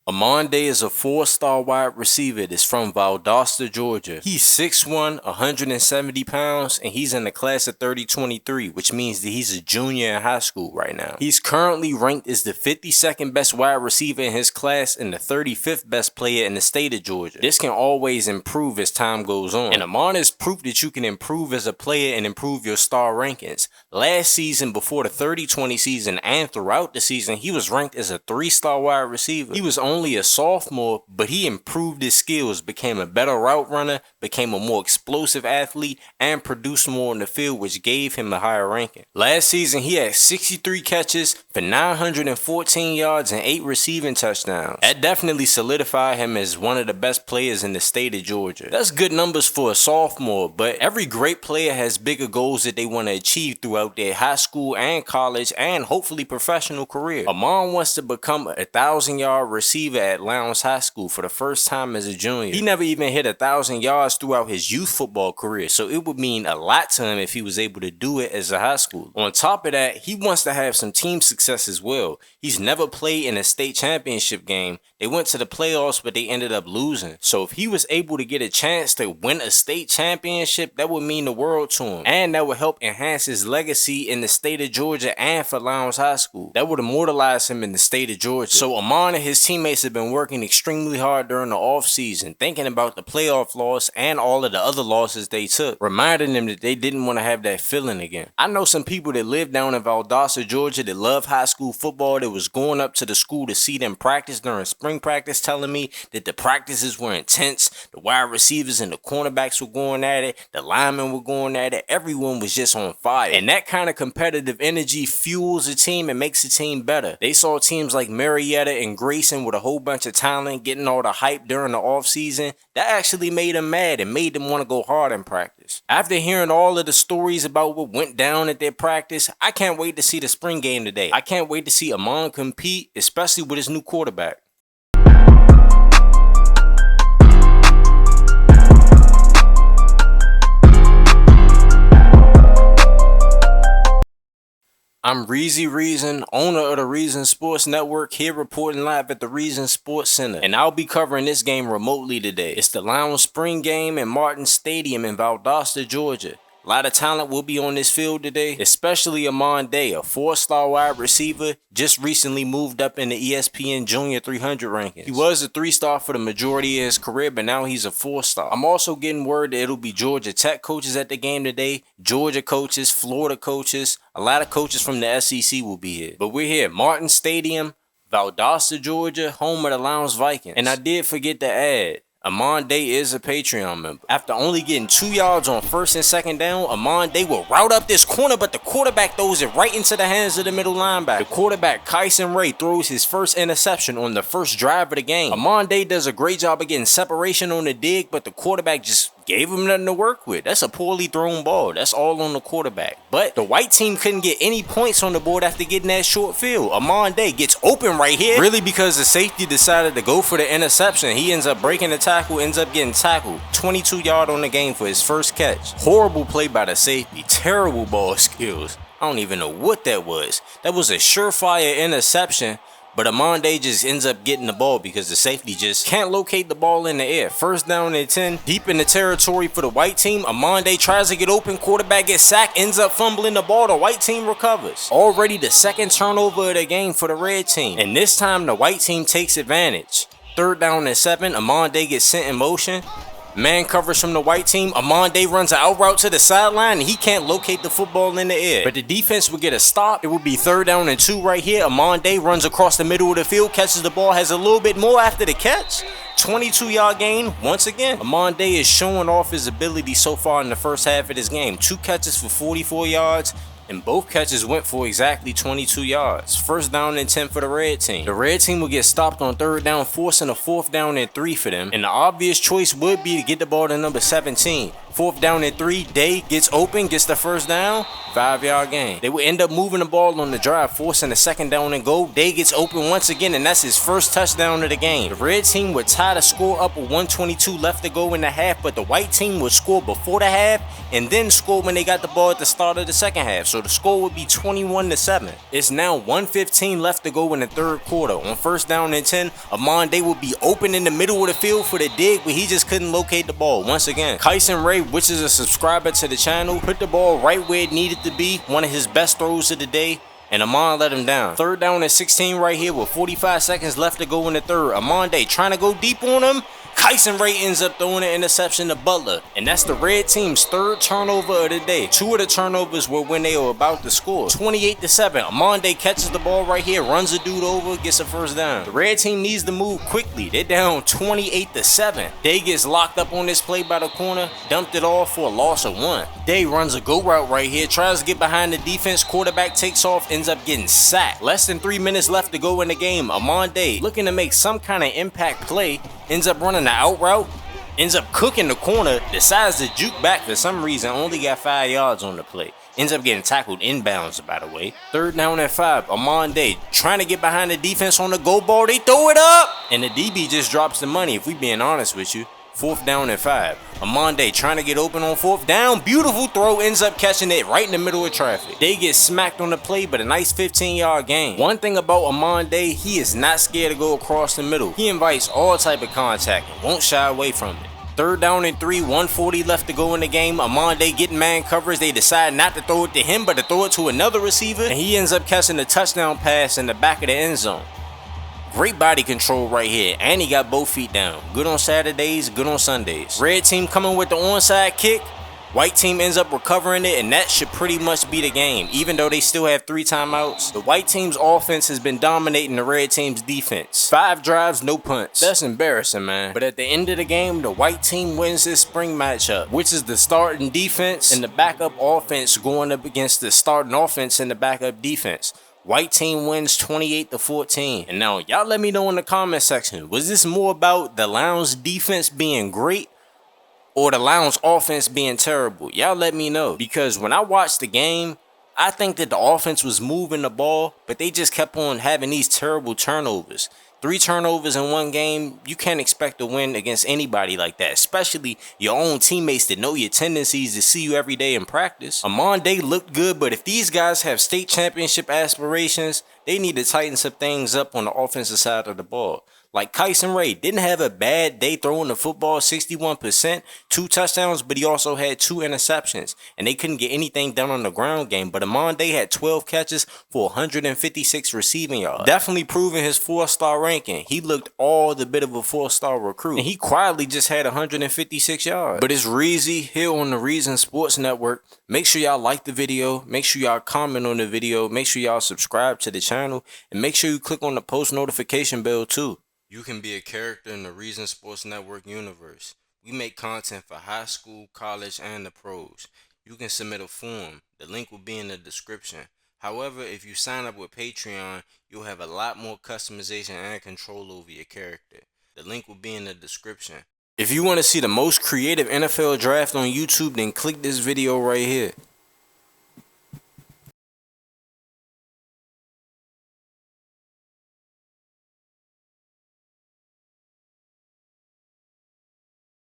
Amon is a 4-star wide receiver that's from Valdosta, Georgia. He's 6'1", 170 pounds, and he's in the class of 3023, which means that he's a junior in high school right now. He's currently ranked as the 52nd best wide receiver in his class and the 35th best player in the state of Georgia. This can always improve as time goes on, and Amon is proof that you can improve as a player and improve your star rankings. Last season, before the 3020 season and throughout the season, he was ranked as a 3-star wide receiver. He was only a sophomore, but he improved his skills, became a better route runner, became a more explosive athlete, and produced more on the field, which gave him a higher ranking. Last season, he had 63 catches for 914 yards and 8 receiving touchdowns. That definitely solidified him as one of the best players in the state of Georgia. That's good numbers for a sophomore, but every great player has bigger goals that they want to achieve throughout their high school and college and hopefully professional career. Amon wants to become a 1,000-yard receiver at Lowndes High School for the first time as a junior. He never even hit 1,000 yards throughout his youth football career, so it would mean a lot to him if he was able to do it as a high schooler. On top of that, he wants to have some team success as well. He's never played in a state championship game. They went to the playoffs, but they ended up losing. So if he was able to get a chance to win a state championship, that would mean the world to him, and that would help enhance his legacy in the state of Georgia and for Lowndes High School. That would immortalize him in the state of Georgia. So Amon and his teammates have been working extremely hard during the offseason, thinking about the playoff loss and all of the other losses they took, reminding them that they didn't want to have that feeling again. I know some people that live down in Valdosta, Georgia that love high school football that was going up to the school to see them practice during spring practice, telling me that the practices were intense, the wide receivers and the cornerbacks were going at it, the linemen were going at it, everyone was just on fire. And that kind of competitive energy fuels a team and makes a team better. They saw teams like Marietta and Grayson with a whole bunch of talent getting all the hype during the offseason. That actually made them mad and made them want to go hard in practice. After hearing all of the stories about what went down at their practice, I can't wait to see the spring game today. I can't wait to see Amon compete, especially with his new quarterback. I'm Reason, owner of the Reason Sports Network, here reporting live at the Reason Sports Center, and I'll be covering this game remotely today. It's the Lowndes Spring Game in Martin Stadium in Valdosta, Georgia. A lot of talent will be on this field today, especially Amon, a 4-star wide receiver, just recently moved up in the ESPN Junior 300 rankings. He was a 3-star for the majority of his career, but now he's a 4-star. I'm also getting word that it'll be Georgia Tech coaches at the game today, Georgia coaches, Florida coaches, a lot of coaches from the SEC will be here. But we're here, Martin Stadium, Valdosta, Georgia, home of the Lowndes Vikings. And I did forget to add, Amon is a Patreon member. After only getting 2 yards on first and second down, Amon will route up this corner, but the quarterback throws it right into the hands of the middle linebacker. The quarterback, Kyson Ray, throws his first interception on the first drive of the game. Amon does a great job of getting separation on the dig, but the quarterback just gave him nothing to work with. That's a poorly thrown ball. That's all on the quarterback. But the white team couldn't get any points on the board after getting that short field. Amon gets open right here, really because the safety decided to go for the interception. He ends up breaking the tackle, ends up getting tackled. 22-yard on the game for his first catch. Horrible play by the safety. Terrible ball skills. I don't even know what that was. That was a surefire interception. But Amon just ends up getting the ball because the safety just can't locate the ball in the air. First down and 10, deep in the territory for the white team. Amon tries to get open, quarterback gets sacked, ends up fumbling the ball. The white team recovers. Already the second turnover of the game for the red team. And this time the white team takes advantage. Third down and 7, Amon gets sent in motion. Man covers from the white team. Amon runs an out route to the sideline, and he can't locate the football in the air. But the defense would get a stop. It would be third down and 2 right here. Amon runs across the middle of the field, catches the ball, has a little bit more after the catch. 22-yard gain once again. Amon is showing off his ability so far in the first half of this game. 2 catches for 44 yards. And both catches went for exactly 22 yards. First down and 10 for the red team. The red team will get stopped on third down, forcing a 4th down and 3 for them. And the obvious choice would be to get the ball to number 17. 4th down and 3, Day gets open, gets the first down, 5-yard gain. They would end up moving the ball on the drive, forcing a 2nd down and goal. Day gets open once again, and that's his first touchdown of the game. The red team would tie the score up with 122 left to go in the half, but the white team would score before the half and then score when they got the ball at the start of the second half. So the score would be 21-7. It's now 1:15 left to go in the 3rd quarter. On 1st down and 10, Amon Day would be open in the middle of the field for the dig, but he just couldn't locate the ball. Once again, Kyson Ray, which is a subscriber to the channel, put the ball right where it needed to be, one of his best throws of the day, and Amon let him down. 3rd down and 16 right here with 45 seconds left to go in the 3rd. Amon Day trying to go deep on him. Kyson Ray ends up throwing an interception to Butler, and that's the red team's 3rd turnover of the day. 2 of the turnovers were when they were about to score. 28-7. Amon Day catches the ball right here, runs a dude over, gets a first down. The red team needs to move quickly. They're down 28-7. Day gets locked up on this play by the corner, dumped it off for a loss of 1. Day runs a go route right here, tries to get behind the defense, quarterback takes off, ends up getting sacked. Less than 3 minutes left to go in the game. Amon Day, looking to make some kind of impact play, ends up running the out route, ends up cooking the corner, decides to juke back for some reason, only got 5 yards on the play. Ends up getting tackled inbounds, by the way. 3rd down and 5, Amon Day trying to get behind the defense on the go ball, they throw it up, and the DB just drops the money, if we being honest with you. 4th down and 5. Amon Day trying to get open on 4th down. Beautiful throw, ends up catching it right in the middle of traffic. Day gets smacked on the play, but a nice 15-yard gain. One thing about Amon Day, he is not scared to go across the middle. He invites all type of contact and won't shy away from it. 3rd down and 3, 140 left to go in the game. Amon Day getting man coverage. They decide not to throw it to him, but to throw it to another receiver, and he ends up catching a touchdown pass in the back of the end zone. Great body control right here, and he got both feet down. Good on Saturdays, good on Sundays. Red team coming with the onside kick. White team ends up recovering it, and that should pretty much be the game. Even though they still have 3 timeouts, the white team's offense has been dominating the red team's defense. 5 drives, no punts. That's embarrassing, man. But at the end of the game, the white team wins this spring matchup, which is the starting defense and the backup offense going up against the starting offense and the backup defense. White team wins 28-14. And now y'all let me know in the comment section, was this more about the Lounge defense being great or the Lounge offense being terrible? Y'all let me know, because when I watched the game, I think that the offense was moving the ball, but they just kept on having these terrible turnovers. 3 turnovers in one game, you can't expect to win against anybody like that, especially your own teammates that know your tendencies to see you every day in practice. Amon Day looked good, but if these guys have state championship aspirations, they need to tighten some things up on the offensive side of the ball. Like Kyson Ray didn't have a bad day throwing the football, 61%, 2 touchdowns, but he also had 2 interceptions, and they couldn't get anything done on the ground game. But Amon Day had 12 catches for 156 receiving yards, definitely proving his 4-star ranking. He looked all the bit of a 4-star recruit, and he quietly just had 156 yards. But it's Reezy here on the Reason Sports Network. Make sure y'all like the video, make sure y'all comment on the video, make sure y'all subscribe to the channel, and make sure you click on the post notification bell too. You can be a character in the Reason Sports Network universe. We make content for high school, college, and the pros. You can submit a form. The link will be in the description. However, if you sign up with Patreon, you'll have a lot more customization and control over your character. The link will be in the description. If you want to see the most creative NFL draft on YouTube, then click this video right here.